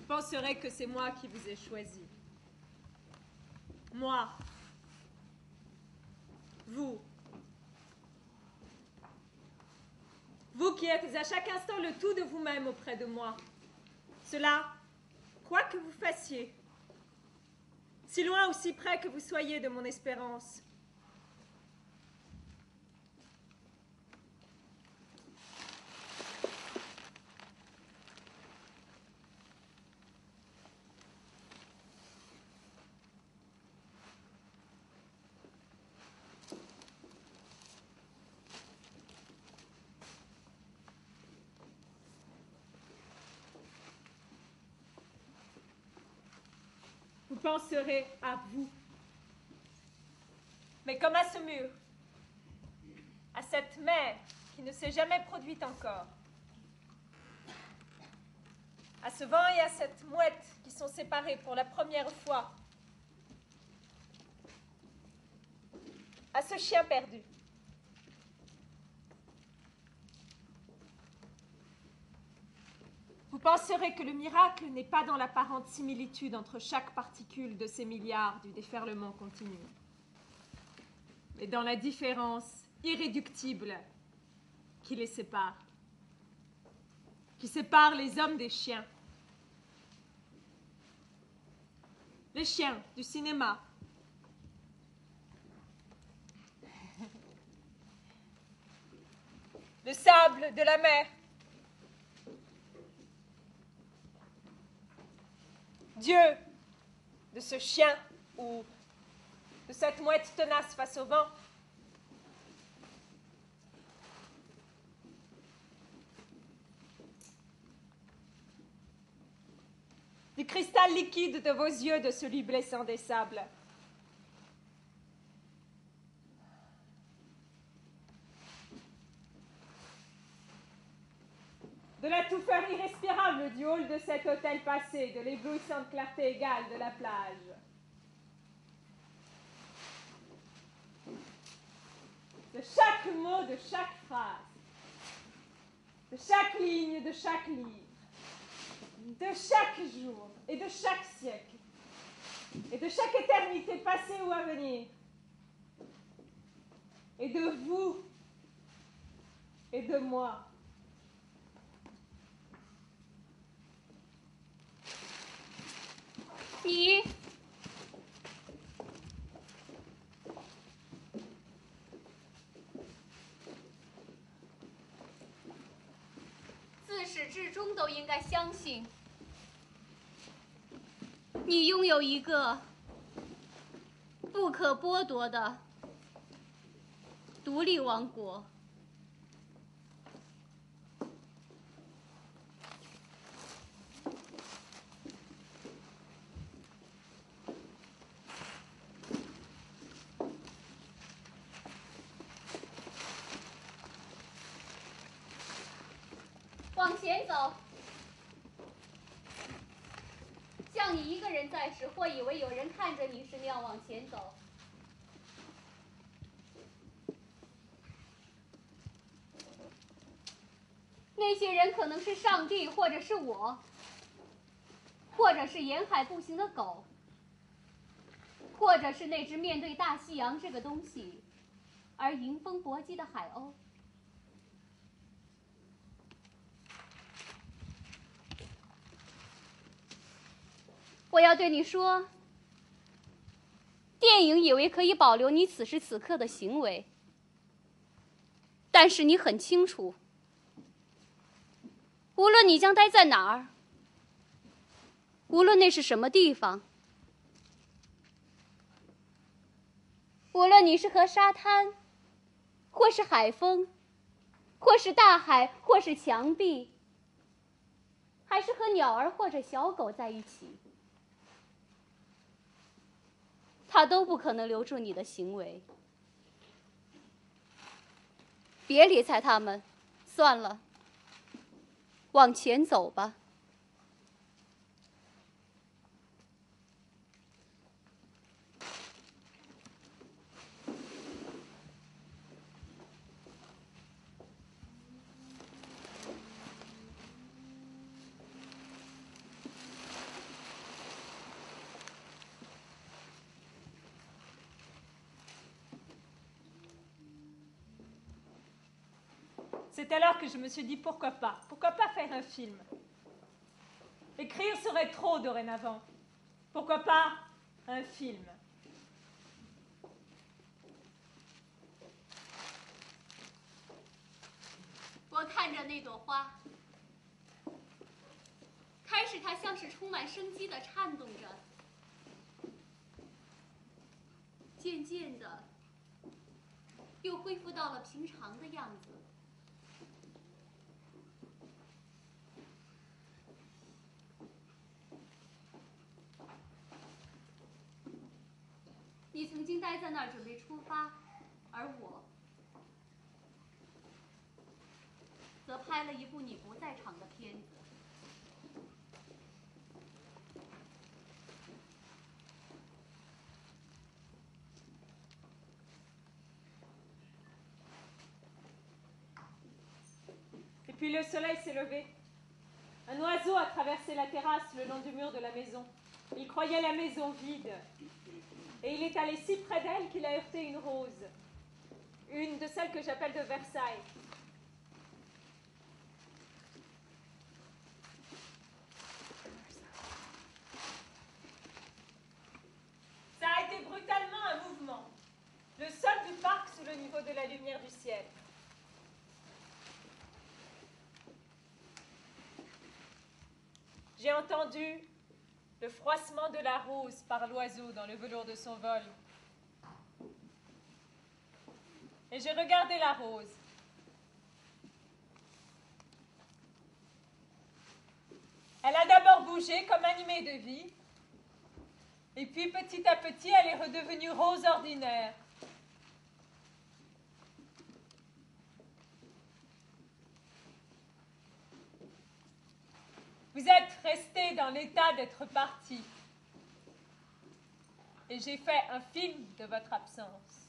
penserez que c'est moi qui vous ai choisi. Moi. Vous. Vous qui êtes à chaque instant le tout de vous-même auprès de moi. Cela, quoi que vous fassiez, si loin ou si près que vous soyez de mon espérance. Vous penserez à vous. Mais comme à ce mur, à cette mer qui ne s'est jamais produite encore, à ce vent et à cette mouette qui sont séparés pour la première fois, à ce chien perdu. Vous penserez que le miracle n'est pas dans l'apparente similitude entre chaque particule de ces milliards du déferlement continu, mais dans la différence irréductible qui les sépare, qui sépare les hommes des chiens. Les chiens du cinéma, le sable de la mer, Dieu de ce chien ou de cette mouette tenace face au vent. Du cristal liquide de vos yeux de celui blessant des sables. De la touffeur irrespirable du hall de cet hôtel passé, de l'éblouissante clarté égale de la plage. De chaque mot, de chaque phrase, de chaque ligne, de chaque livre, de chaque jour et de chaque siècle, et de chaque éternité passée ou à venir, et de vous et de moi.你自始至终都应该相信，你拥有一个不可剥夺的独立王国。往前走，像你一个人在时，或以为有人看着你时那样往前走。那些人可能是上帝，或者是我，或者是沿海步行的狗，或者是那只面对大西洋这个东西而迎风搏击的海鸥。我要对你说，电影以为可以保留你此时此刻的行为，但是你很清楚，无论你将待在哪儿，无论那是什么地方，无论你是和沙滩，或是海风，或是大海，或是墙壁，还是和鸟儿或者小狗在一起，它都不可能留住你的行为。别理睬他们，算了，往前走吧。C'est alors que je me suis dit pourquoi pas faire un film. Écrire serait trop dorénavant. Pourquoi pas un film?我看着那朵花，开始它像是充满生机的颤动着，渐渐的又恢复到了平常的样子。你曾经待在那儿准备出发，而我则拍了一部你不在场的片子。Et puis le soleil s'est levé. Un oiseau a traversé la terrasse le long du mur de la maison. Il croyait la maison vide. Et il est allé si près d'elle qu'il a heurté une rose. Une de celles que j'appelle de Versailles. Ça a été brutalement un mouvement. Le sol du parc sous le niveau de la lumière du ciel. J'ai entendu le froissement de la rose par l'oiseau dans le velours de son vol. Et j'ai regardé la rose. Elle a d'abord bougé comme animée de vie, et puis petit à petit, elle est redevenue rose ordinaire. Vous êtes resté dans l'état d'être parti. Et j'ai fait un film de votre absence.